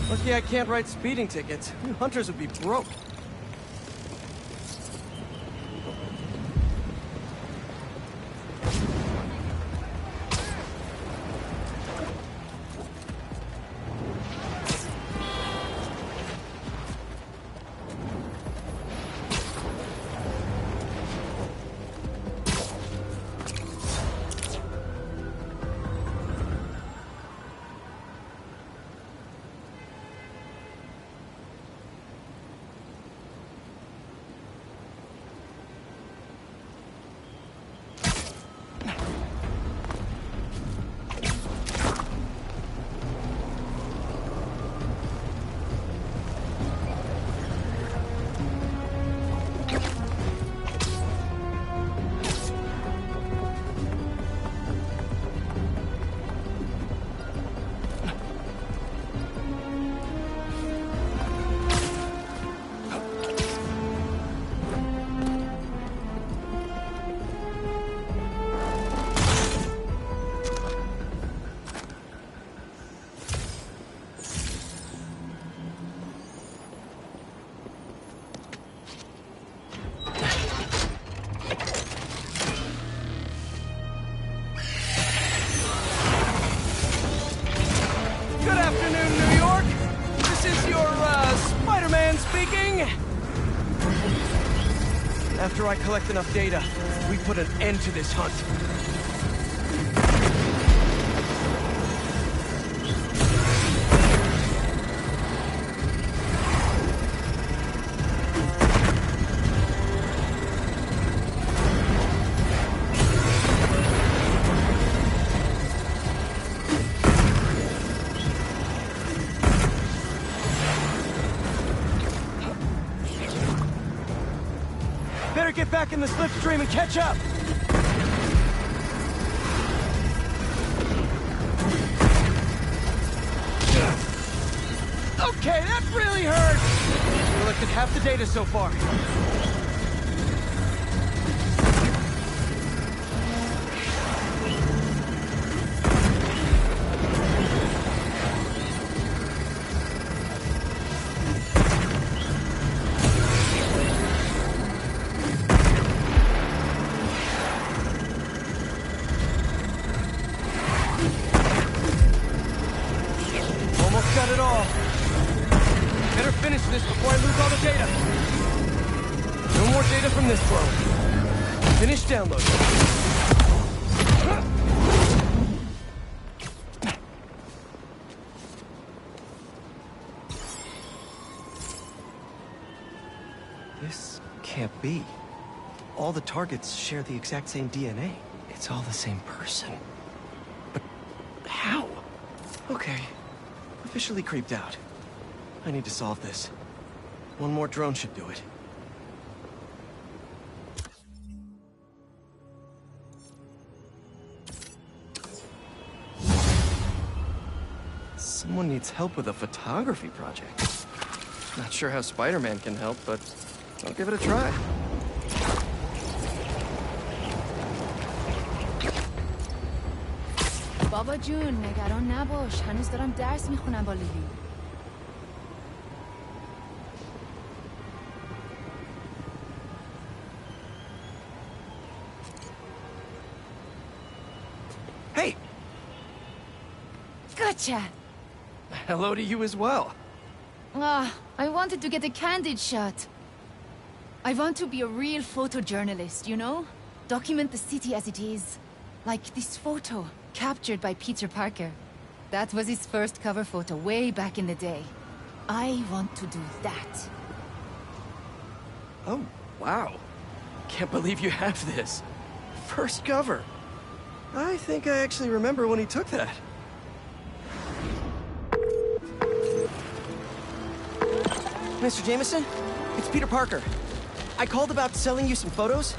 Lucky I can't write speeding tickets. You hunters would be broke. After I collect enough data, we put an end to this hunt. Better get back in the slipstream and catch up! Okay, that really hurt! Collected half the data so far. Got it all. Better finish this before I lose all the data. No more data from this drone. Finish downloading. This can't be. All the targets share the exact same DNA. It's all the same person. But how? Okay. Officially creeped out. I need to solve this. One more drone should do it. Someone needs help with a photography project. Not sure how Spider-Man can help, but I'll give it a try. بابا جون نگران نباش هنوز دارم درس میخونم با لیلی. Hey! Gotcha! Hello to you as well. I wanted to get a candid shot. I want to be a real photojournalist, you know? Document the city as it is. Like this photo. Captured by Peter Parker. That was his first cover photo way back in the day. I want to do that. Oh, wow. Can't believe you have this. First cover. I think I actually remember when he took that. Mr. Jameson? It's Peter Parker. I called about selling you some photos.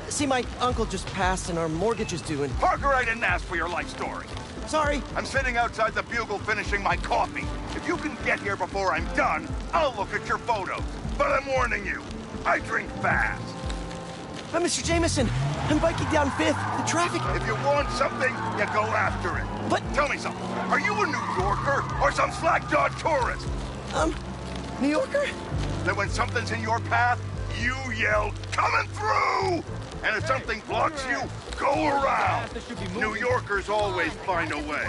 See, my uncle just passed and our mortgage is due and... Parker, I didn't ask for your life story. Sorry. I'm sitting outside the Bugle finishing my coffee. If you can get here before I'm done, I'll look at your photos. But I'm warning you, I drink fast. Mr. Jameson, I'm biking down 5th. The traffic... If you want something, you go after it. But... Tell me something. Are you a New Yorker or some slack-jawed tourist? New Yorker? Then when something's in your path, you yell, "Coming through!" And if something blocks you, go around. New Yorkers always find a way.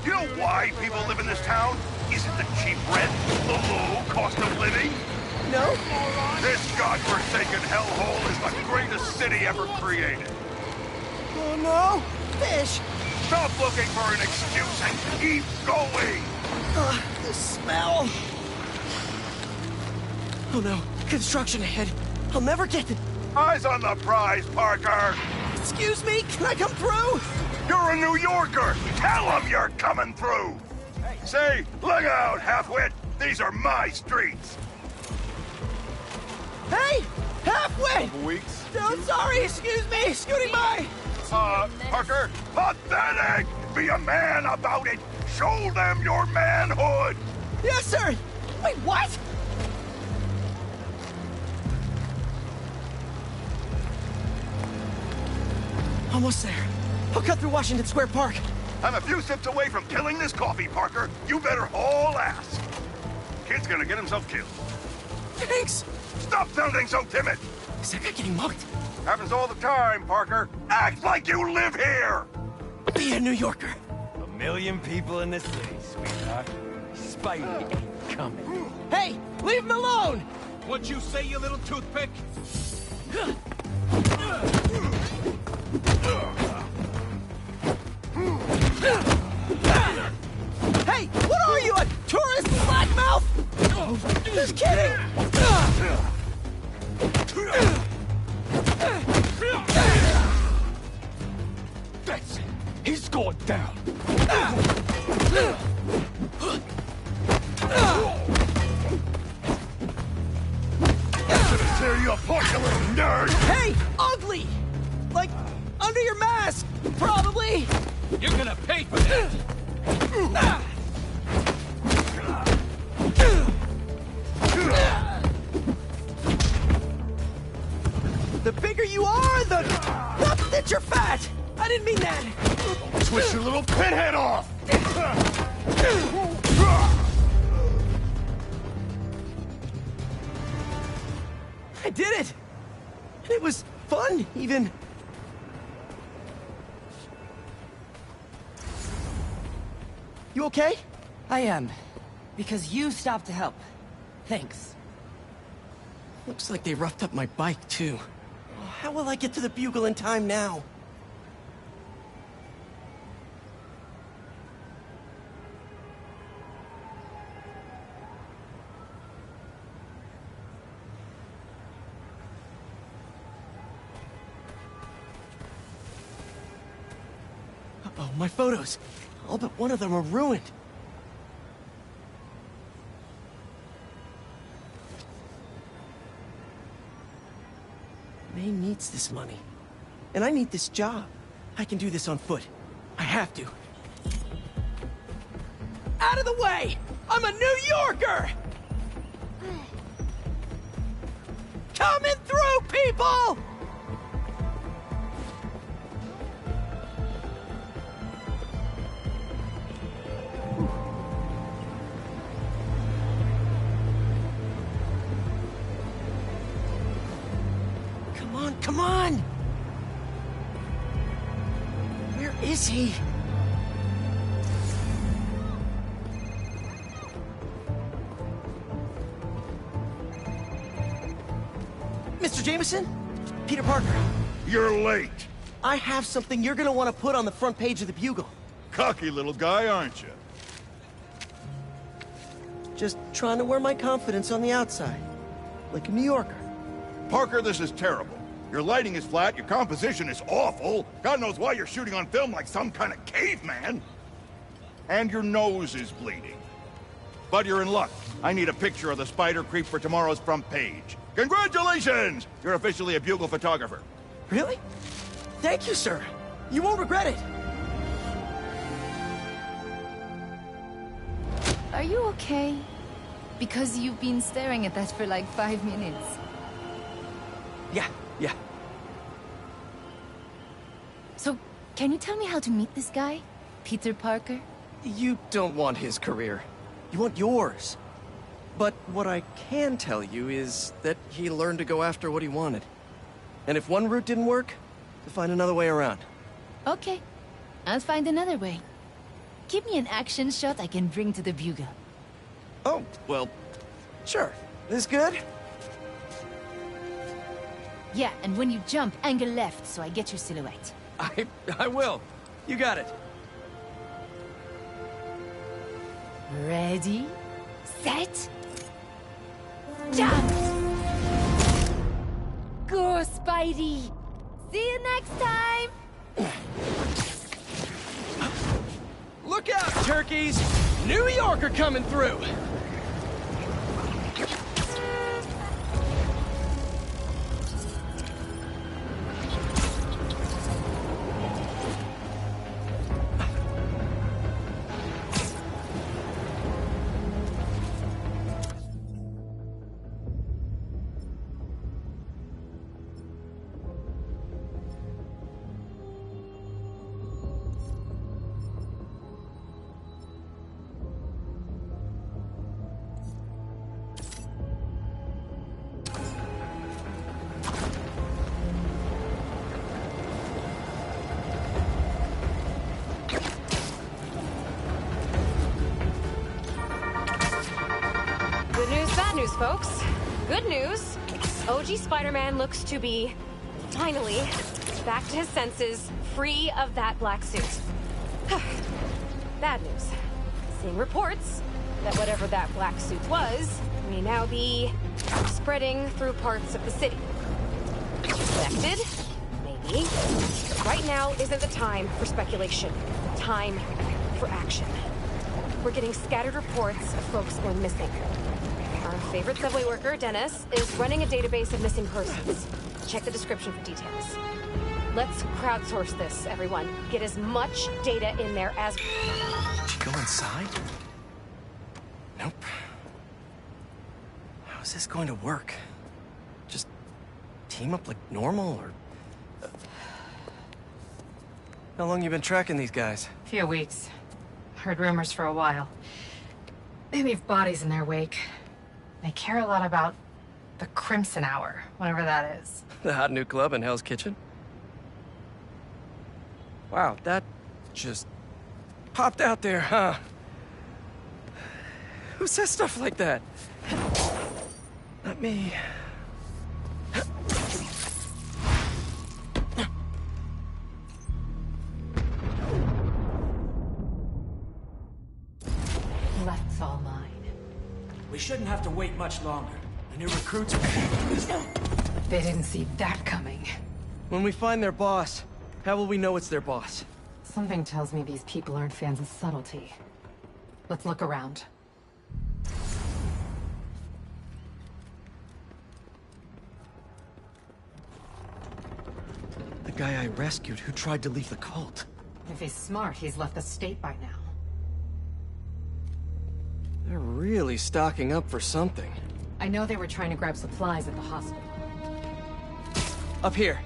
You know why people live in this town? Isn't the cheap rent, the low cost of living? No? This godforsaken hellhole is the greatest city ever created. Oh no! Fish! Stop looking for an excuse and keep going! The smell! Oh no, construction ahead. I'll never get it. Eyes on the prize, Parker! Excuse me, can I come through? You're a New Yorker! Tell them you're coming through! Say, look out, halfwit! These are my streets! Hey! Halfway! Weeks? No, sorry, excuse me, scooting by! Parker, pathetic! Be a man about it! Show them your manhood! Yes, sir! Wait, what? Almost there. I'll cut through Washington Square Park. I'm a few sips away from killing this coffee, Parker. You better haul ass. Kid's gonna get himself killed. Thanks! Stop sounding so timid! Is that guy getting mugged? Happens all the time, Parker. Act like you live here! Be a New Yorker. 1,000,000 people in the city, sweetheart. Spidey ain't coming. Hey, leave him alone! What'd you say, you little toothpick? Hey, what are you, a tourist blackmouth? Just kidding! That's it. He's going down. Tear you apart, you little nerd! Hey, ugly! Like, under your mask, probably! You're gonna pay for that. The bigger you are, the... Not that you're fat! I didn't mean that! Twist your little pinhead off! I did it! And it was fun, even. You okay? I am. Because you stopped to help. Thanks. Looks like they roughed up my bike, too. How will I get to the Bugle in time now? Uh-oh, my photos. All but one of them are ruined. May needs this money. And I need this job. I can do this on foot. I have to. Out of the way! I'm a New Yorker! Coming through, people! Come on! Where is he? Mr. Jameson? Peter Parker. You're late. I have something you're gonna want to put on the front page of the Bugle. Cocky little guy, aren't you? Just trying to wear my confidence on the outside. Like a New Yorker. Parker, this is terrible. Your lighting is flat, your composition is awful. God knows why you're shooting on film like some kind of caveman. And your nose is bleeding. But you're in luck. I need a picture of the spider creep for tomorrow's front page. Congratulations! You're officially a Bugle photographer. Really? Thank you, sir. You won't regret it. Are you okay? Because you've been staring at that for like 5 minutes. Yeah. Can you tell me how to meet this guy? Peter Parker? You don't want his career. You want yours. But what I can tell you is that he learned to go after what he wanted. And if one route didn't work, to find another way around. Okay. I'll find another way. Give me an action shot I can bring to the bugle. Oh, well, sure. This good? Yeah, and when you jump, angle left so I get your silhouette. I will. You got it. Ready, set, jump! Go, Spidey! See you next time! Look out, turkeys! New Yorker coming through! Good news, bad news, folks. Good news, OG Spider-Man looks to be, finally, back to his senses, free of that black suit. Bad news. Seeing reports that whatever that black suit was may now be spreading through parts of the city. Suspected? Maybe. But right now isn't the time for speculation. Time for action. We're getting scattered reports of folks going missing. Our favorite subway worker, Dennis, is running a database of missing persons. Check the description for details. Let's crowdsource this, everyone. Get as much data in there as... Did you go inside? Nope. How is this going to work? Just team up like normal, or... How long you been tracking these guys? Few weeks. Heard rumors for a while. They leave bodies in their wake. They care a lot about the Crimson Hour, whatever that is. The hot new club in Hell's Kitchen? Wow, that just popped out there, huh? Who says stuff like that? Not me. Left's all mine. We shouldn't have to wait much longer. The new recruits are... They didn't see that coming. When we find their boss, how will we know it's their boss? Something tells me these people aren't fans of subtlety. Let's look around. The guy I rescued who tried to leave the cult. If he's smart, he's left the state by now. They're really stocking up for something. I know they were trying to grab supplies at the hospital. Up here.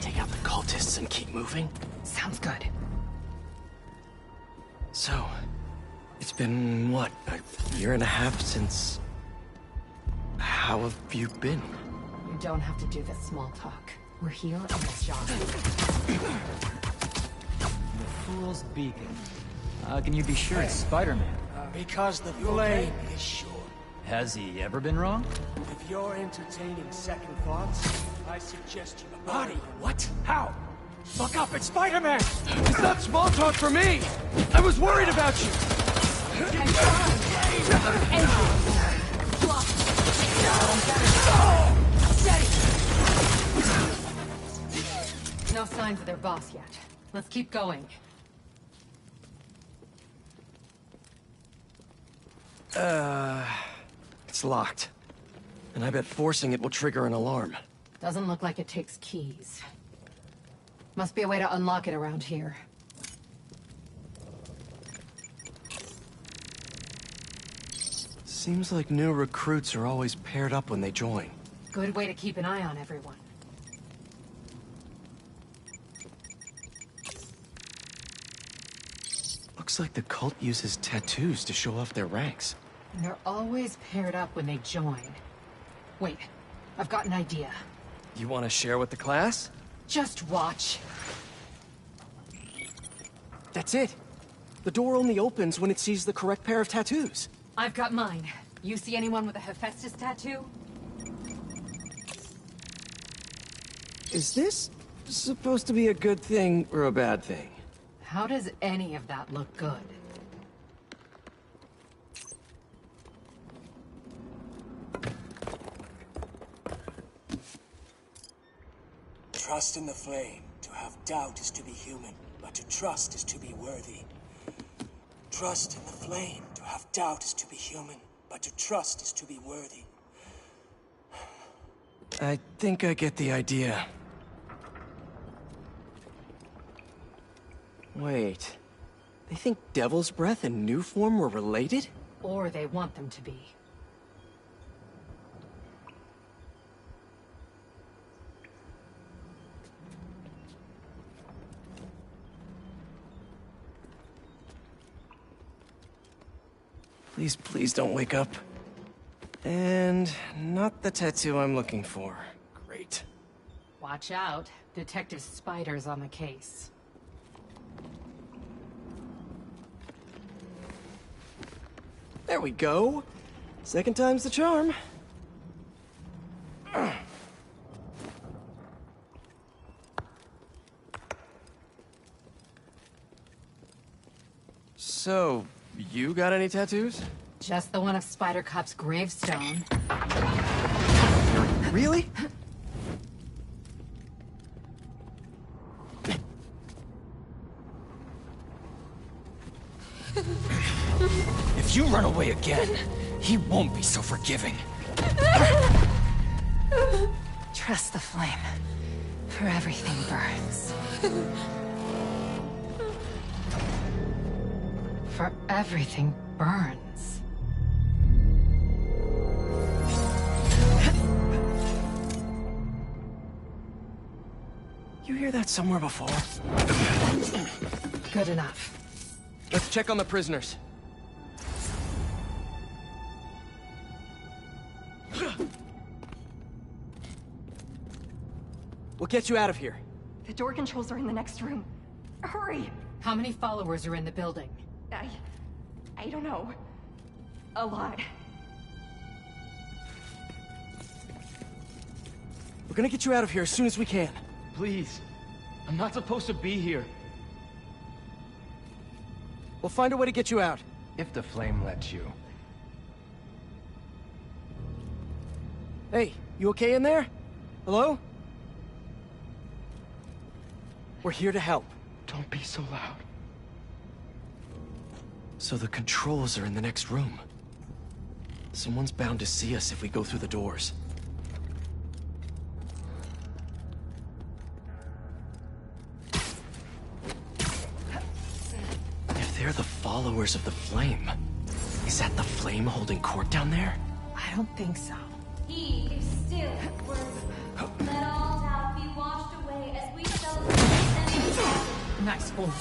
Take out the cultists and keep moving? Sounds good. So, it's been, what, a year and a half since... How have you been? You don't have to do this small talk. We're here on the job. The Fool's Beacon. How can you be sure it's Spider-Man? Because the flame is sure. Has he ever been wrong? If you're entertaining second thoughts, I suggest you... Body, what? How? Look up, it's Spider-Man! It's not small talk for me! I was worried about you! No signs of their boss yet. Let's keep going. It's locked. And I bet forcing it will trigger an alarm. Doesn't look like it takes keys. Must be a way to unlock it around here. Seems like new recruits are always paired up when they join. Good way to keep an eye on everyone. Looks like the cult uses tattoos to show off their ranks. And they're always paired up when they join. Wait, I've got an idea. You want to share with the class? Just watch. That's it. The door only opens when it sees the correct pair of tattoos. I've got mine. You see anyone with a Hephaestus tattoo? Is this supposed to be a good thing or a bad thing? How does any of that look good? Trust in the flame. To have doubt is to be human, but to trust is to be worthy. Trust in the flame. To have doubt is to be human, but to trust is to be worthy. I think I get the idea. Wait. They think Devil's Breath and New Form were related? Or they want them to be. Please, please don't wake up. And not the tattoo I'm looking for. Great. Watch out. Detective Spider's on the case. There we go. Second time's the charm. So, you got any tattoos? Just the one of Spider Cop's gravestone. Really? If you run away again, he won't be so forgiving. Trust the flame. For everything burns. For everything burns. You hear that somewhere before? Good enough. Let's check on the prisoners. We'll get you out of here. The door controls are in the next room. Hurry! How many followers are in the building? I don't know. A lot. We're gonna get you out of here as soon as we can. Please. I'm not supposed to be here. We'll find a way to get you out. If the flame lets you. Hey, you okay in there? Hello? We're here to help. Don't be so loud. So the controls are in the next room. Someone's bound to see us if we go through the doors. If they're the followers of the flame, is that the flame holding court down there? I don't think so. He is still worthy. Let all doubt be washed away as we celebrate the ascending. Nice one.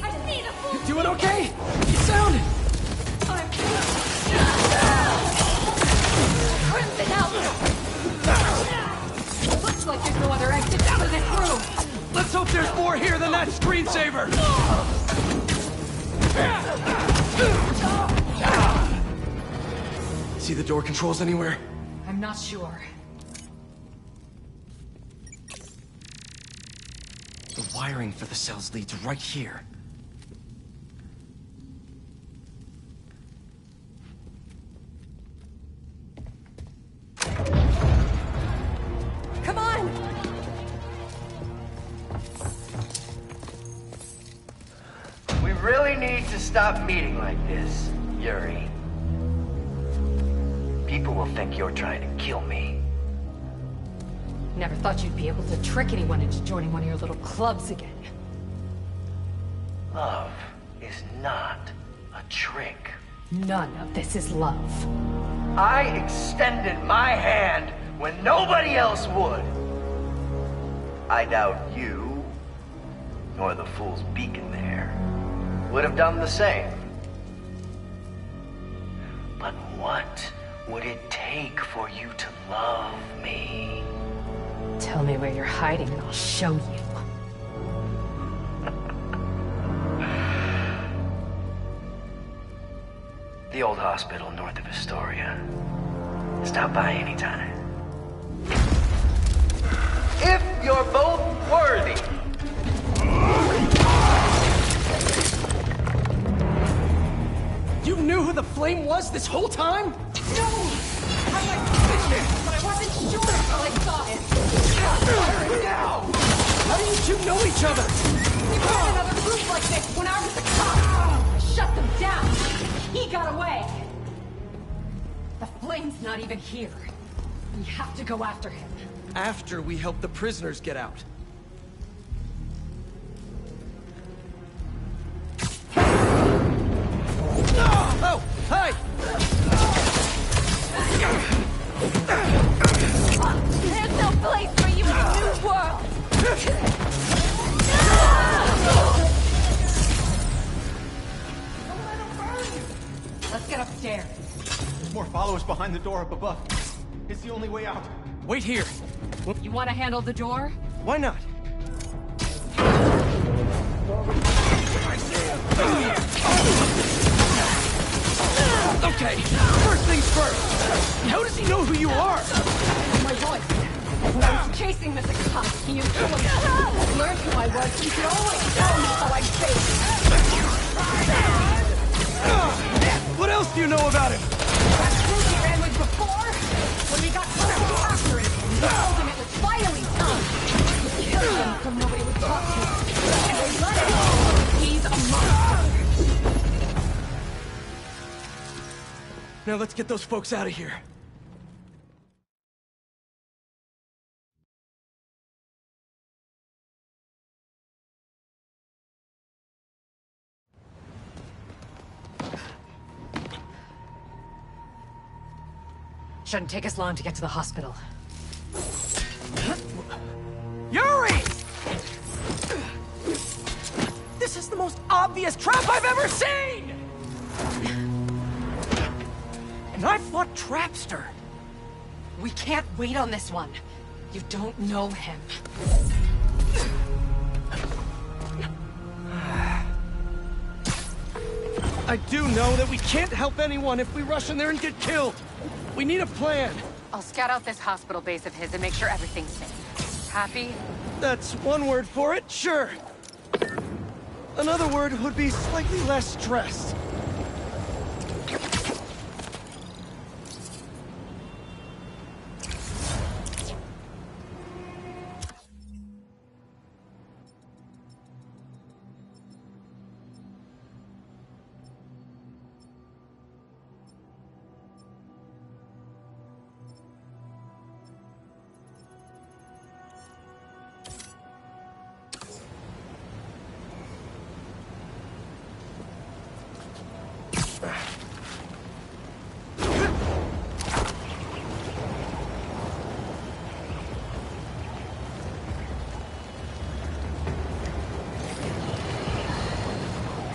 I need a full. You doing okay? You sound... Crimson out! Looks like there's no other exit out of this room! Let's hope there's more here than that screensaver! See the door controls anywhere? I'm not sure. The wiring for the cells leads right here. Come on! We really need to stop meeting like this, Yuri. People will think you're trying to kill me. Never thought you'd be able to trick anyone into joining one of your little clubs again. Love is not a trick. None of this is love. I extended my hand when nobody else would. I doubt you, nor the fool's beacon there, would have done the same. But what would it take for you to love me? Tell me where you're hiding and I'll show you. The old hospital north of Astoria. Stop by anytime. If you're both worthy. You knew who the Flame was this whole time? No! I like suspicious, but I wasn't sure until I saw him. Now! How do you two know each other? We ran another group like this when I was a cop. I shut them down. He got away. The Flame's not even here. We have to go after him. After we help the prisoners get out. Oh! Hi! There's no place for you in the new world! Let's get upstairs. There's more followers behind the door up above. It's the only way out. Wait here. You want to handle the door? Why not? Okay, first things first. How does he know who you are? My voice. When I was chasing Mr. Cop, he used to look. I learned who I was. He could always tell me how I faced. What else do you know about him? That group he ran with before, when we got close to capturing him, he told him it was finally time. He killed him so nobody would talk to him. And they let him go. He's a monster. Now let's get those folks out of here. Shouldn't take us long to get to the hospital. Yuri! This is the most obvious trap I've ever seen! And I fought Trapster. We can't wait on this one. You don't know him. I do know that we can't help anyone if we rush in there and get killed. We need a plan. I'll scout out this hospital base of his and make sure everything's safe. Happy? That's one word for it, sure. Another word would be slightly less stressed.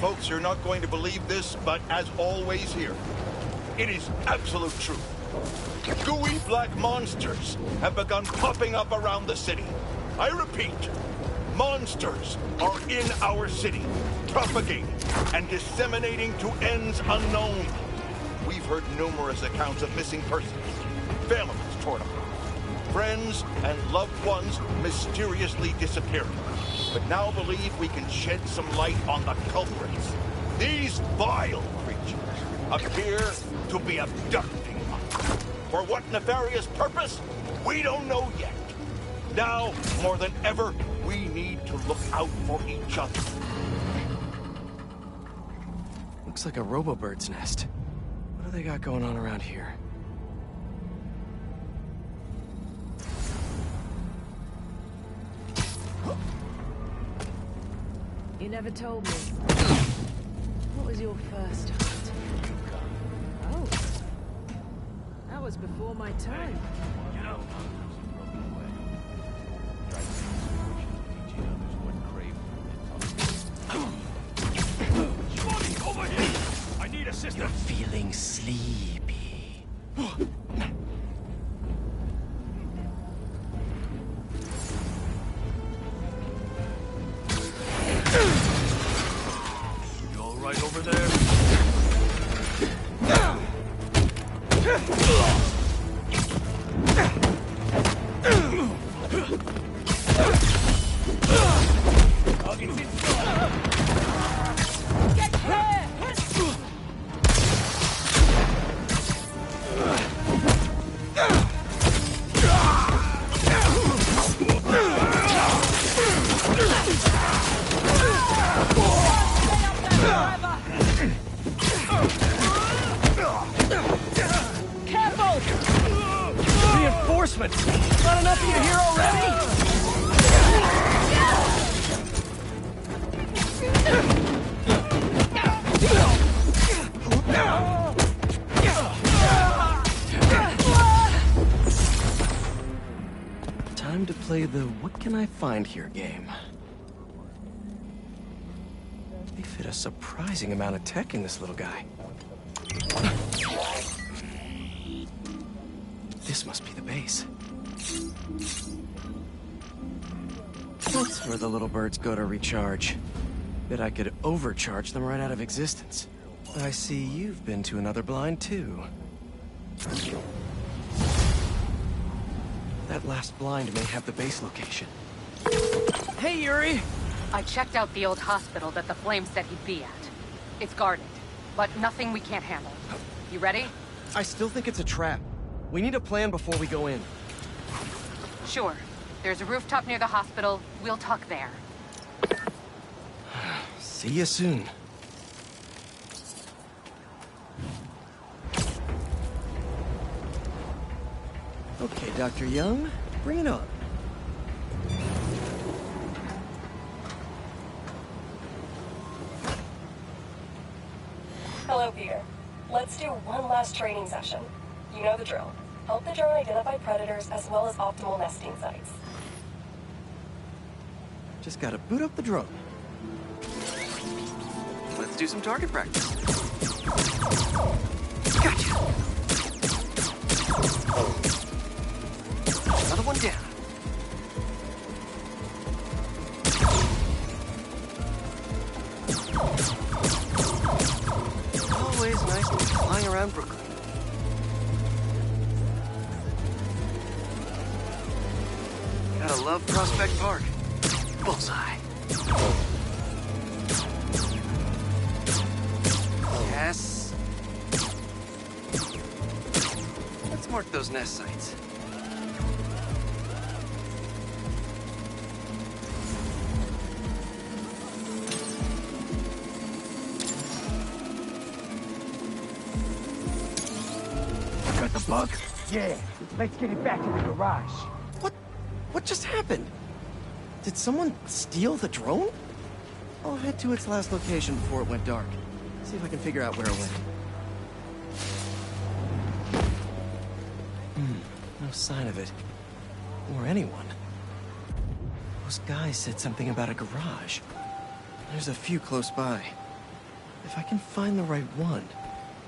Folks, you're not going to believe this, but as always here, it is absolute truth. Gooey black monsters have begun popping up around the city. I repeat, monsters are in our city, propagating and disseminating to ends unknown. We've heard numerous accounts of missing persons, families torn apart, friends and loved ones mysteriously disappearing. But now believe we can shed some light on the culprits. These vile creatures appear to be abducting us. For what nefarious purpose? We don't know yet. Now, more than ever, we need to look out for each other. Looks like a robo-bird's nest. What do they got going on around here? You never told me. What was your first hunt? Oh. That was before my time. need assistance. You're feeling sleepy. You all right over there? Reinforcements! Not enough of you here already? Time to play the what can I find here game. They fit a surprising amount of tech in this little guy. This must be the base. That's where the little birds go to recharge. Bet I could overcharge them right out of existence. I see you've been to another blind too. That last blind may have the base location. Hey, Yuri! I checked out the old hospital that the Flame said he'd be at. It's guarded, but nothing we can't handle. You ready? I still think it's a trap. We need a plan before we go in. Sure. There's a rooftop near the hospital. We'll talk there. See you soon. Okay, Dr. Young, bring it on. Hello, Peter. Let's do one last training session. You know the drill. Help the drone identify predators as well as optimal nesting sites. Just gotta boot up the drone. Let's do some target practice. Gotcha! Another one down. Always nice to be flying around Brooklyn. Gotta love Prospect Park. Bullseye. Yes. Let's mark those nest sites. Got the bug? Yeah. Let's get it back to the garage. What just happened? Did someone steal the drone? I'll head to its last location before it went dark. See if I can figure out where it went. No sign of it. Or anyone. Those guys said something about a garage. There's a few close by. If I can find the right one,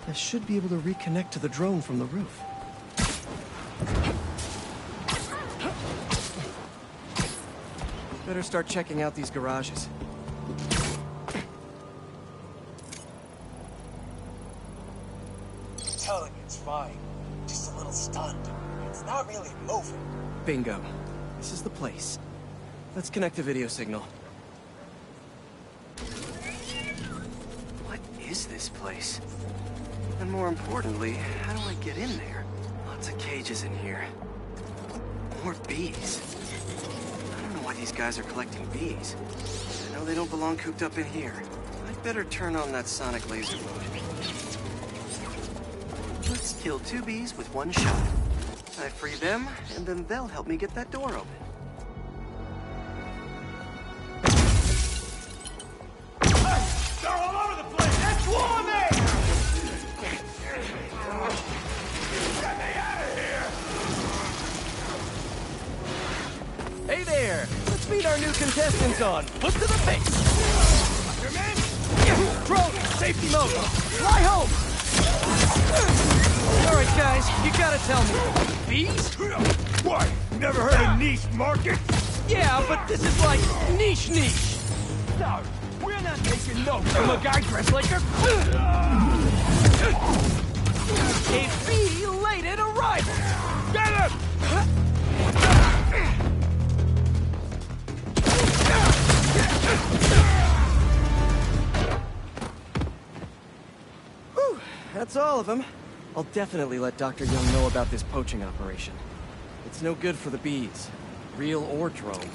I should be able to reconnect to the drone from the roof. Better start checking out these garages. I'm telling you, it's fine. Just a little stunned. It's not really moving. Bingo. This is the place. Let's connect the video signal. What is this place? And more importantly, how do I get in there? Lots of cages in here. More bees. I don't know why these guys are collecting bees. I know they don't belong cooped up in here. I'd better turn on that sonic laser mode. Let's kill 2 bees with 1 shot. I free them, and then they'll help me get that door open. They're all over the place! That's one there! Get me out of here! Hey there! Let's meet our new contestants on Foot to the Face! Your man? Drone, safety mode! Fly home! Alright, guys, you gotta tell me. Bees? What? Never heard of niche market? Yeah, but this is like niche. No, we're not taking notes from a guy dressed like a... A belated arrival! Get him! Whew, that's all of them. I'll definitely let Dr. Young know about this poaching operation. It's no good for the bees, real or drone.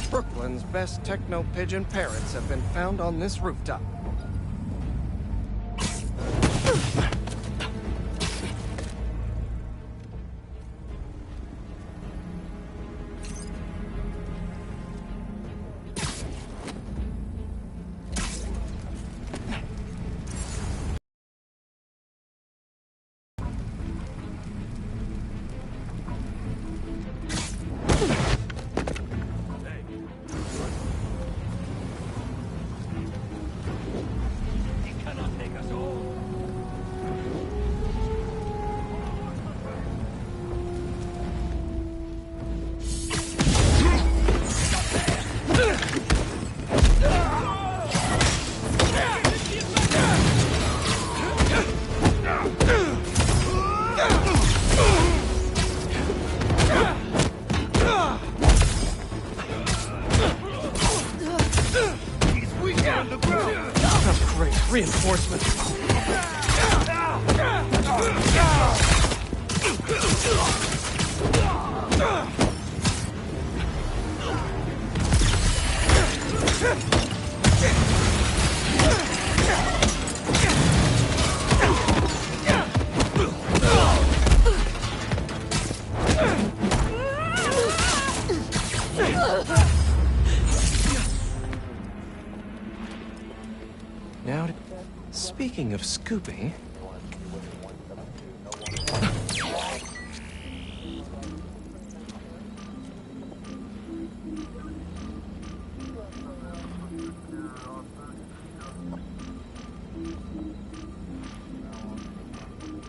Brooklyn's best techno-pigeon parrots have been found on this rooftop. Reinforcements. Now, speaking of scooping...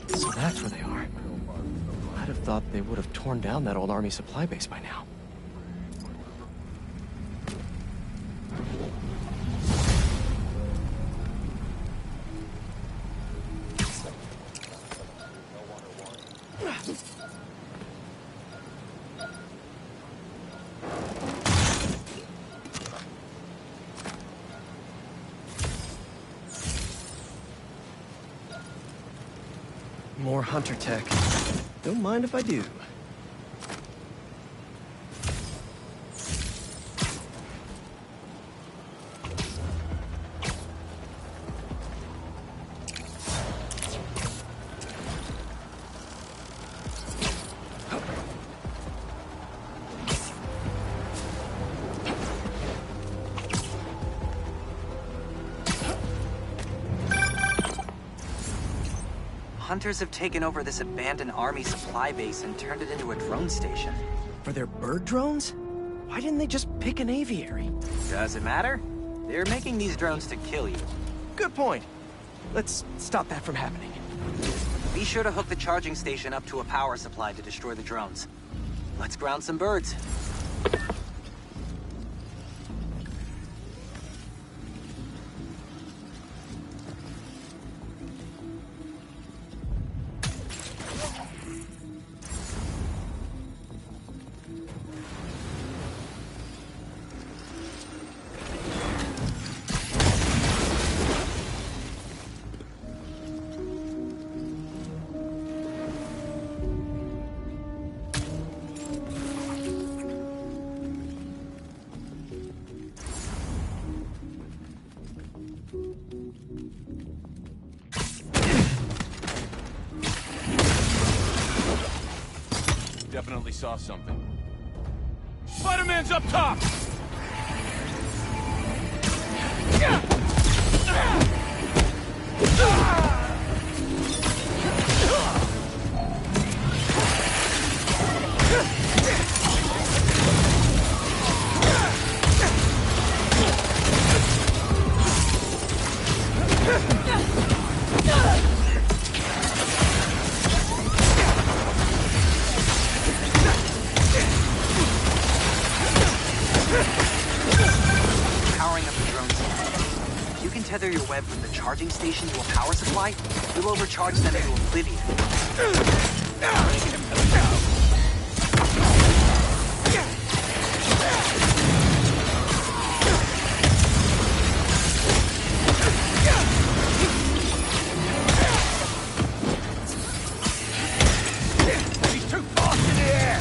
So that's where they are. I'd have thought they would have torn down that old army supply base by now. More hunter tech. Don't mind if I do. hunters have taken over this abandoned army supply base and turned it into a drone station. For their bird drones? Why didn't they just pick an aviary? Does it matter? They're making these drones to kill you. Good point. Let's stop that from happening. Be sure to hook the charging station up to a power supply to destroy the drones. Let's ground some birds. Definitely saw something. Spider-Man's up top! Powering up the drones. If you can tether your web from the charging station to a power supply, you'll overcharge them into oblivion. He's too fast in the air!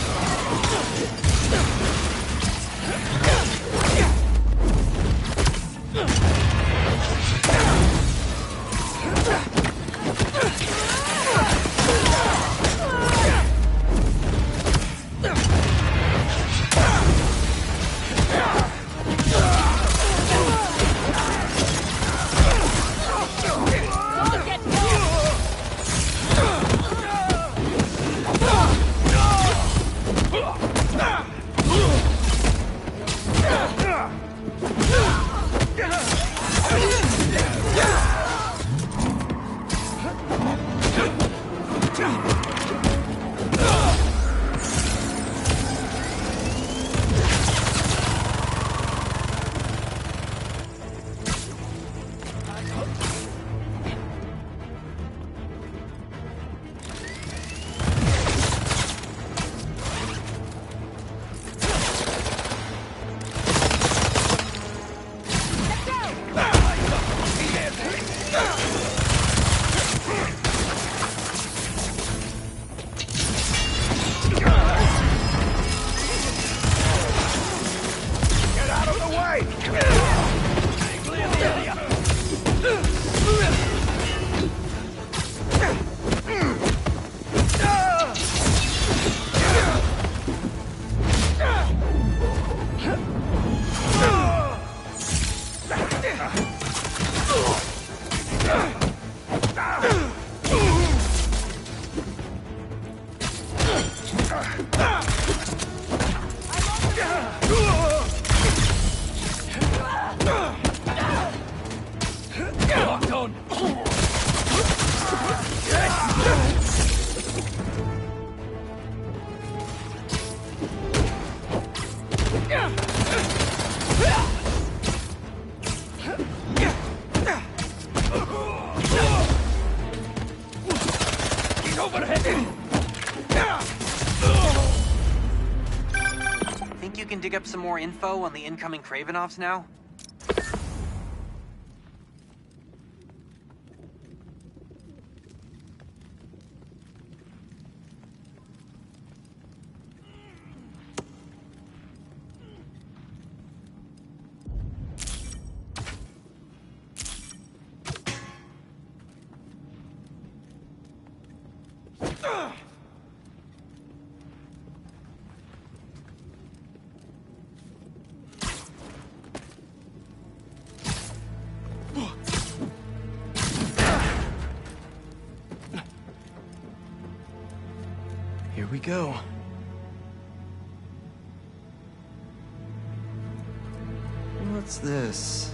Think you can dig up some more info on the incoming Kravenovs now? go. What's this?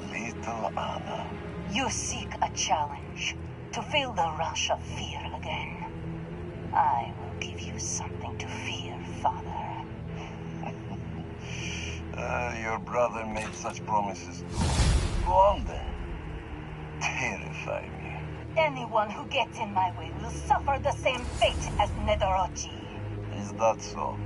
Little Anna. You seek a challenge to feel the rush of fear again. I will give you something to fear, Father. Your brother made such promises. Go on then. Terrify me. Anyone who gets in my way will suffer the same fate as Nedorochi. Is that so?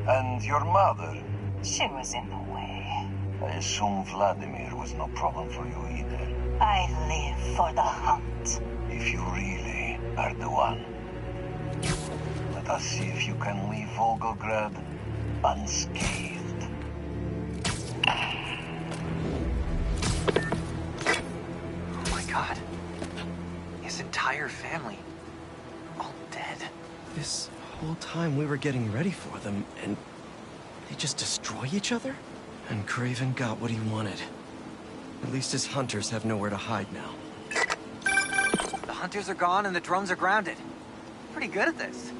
And your mother? She was in the way. I assume Vladimir was no problem for you either. I live for the hunt. If you really are the one. Let us see if you can leave Volgograd unscathed. Oh my god. His entire family. All dead. This whole time we were getting ready for them, and they just destroy each other? And Craven got what he wanted. At least his hunters have nowhere to hide now. The hunters are gone and the drones are grounded. Pretty good at this.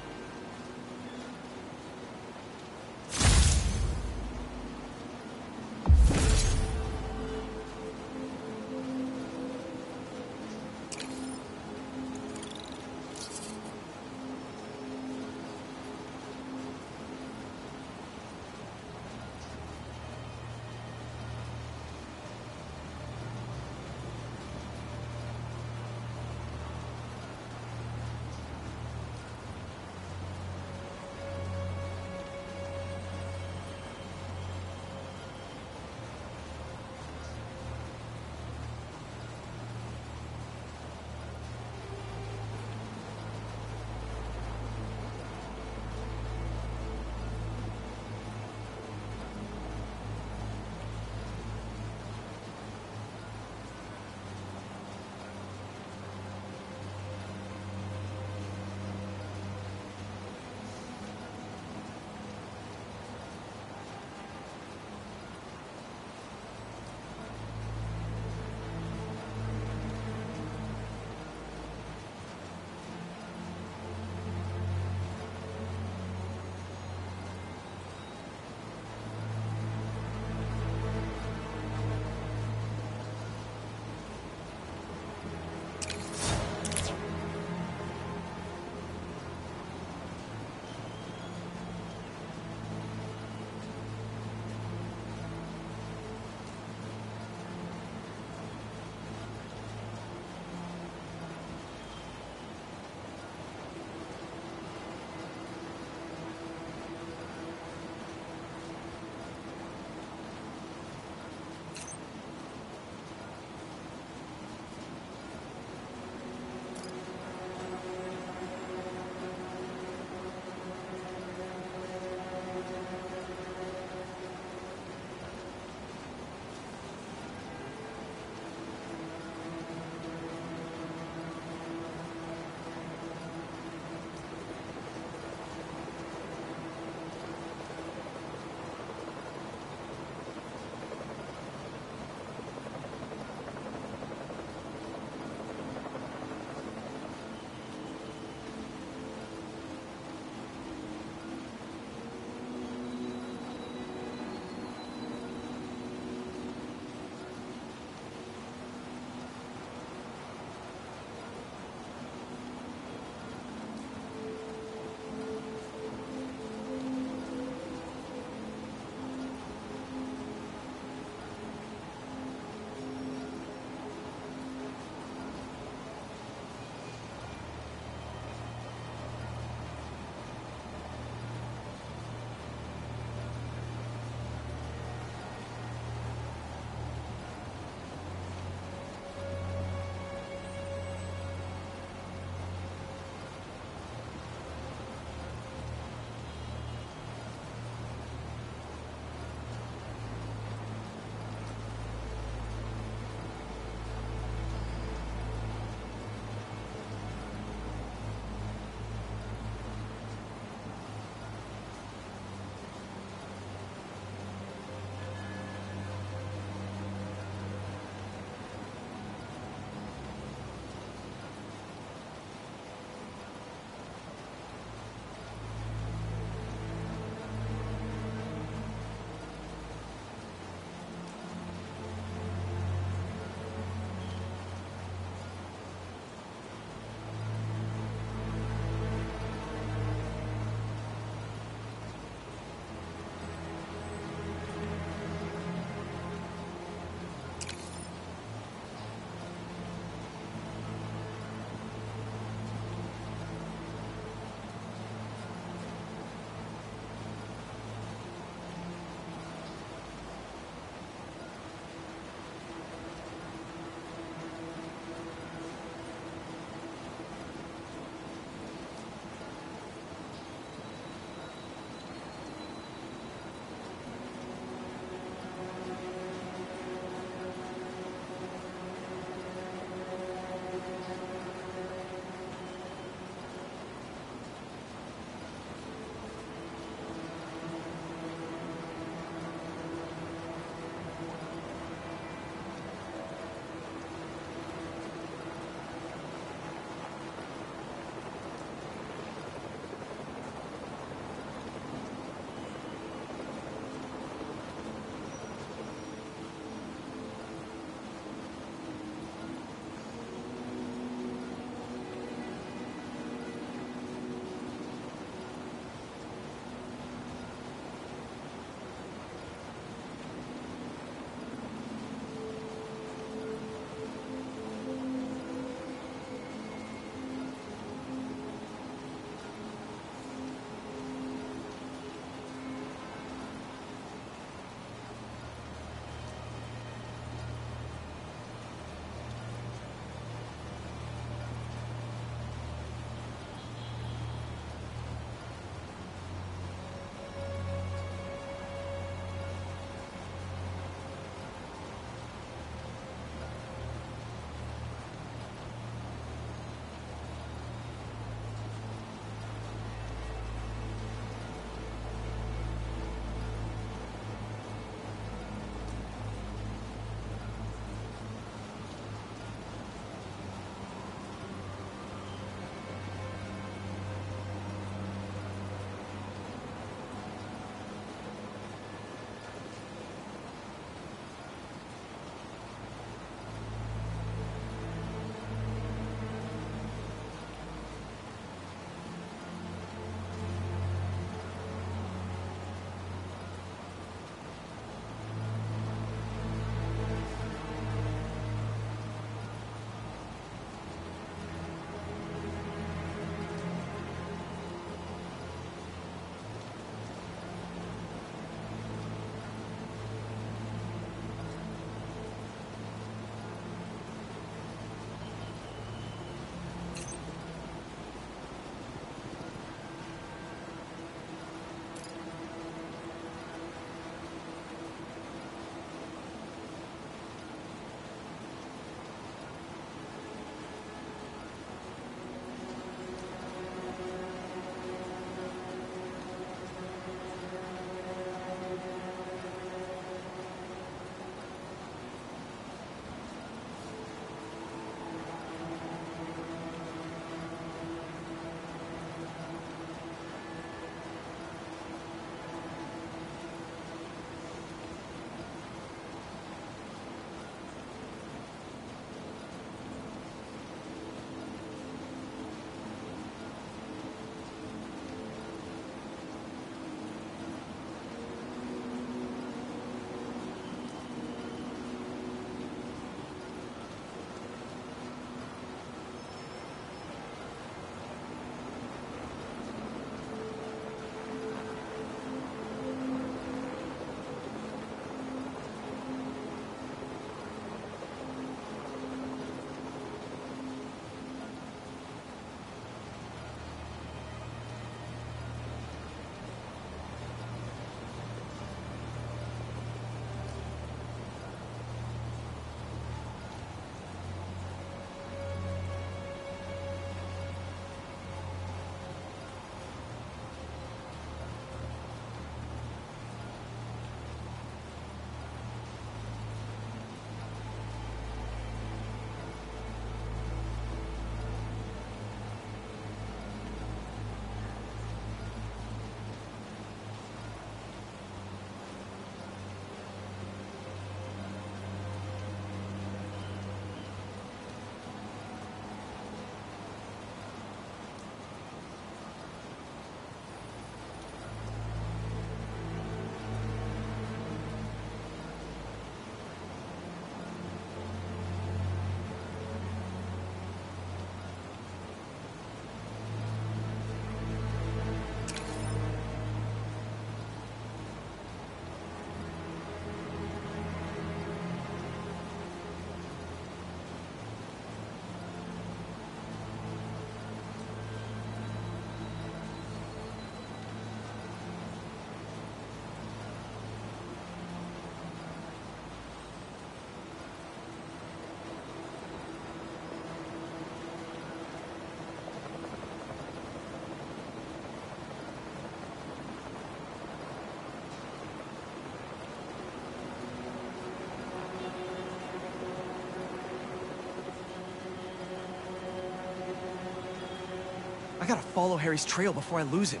I gotta follow Harry's trail before I lose it.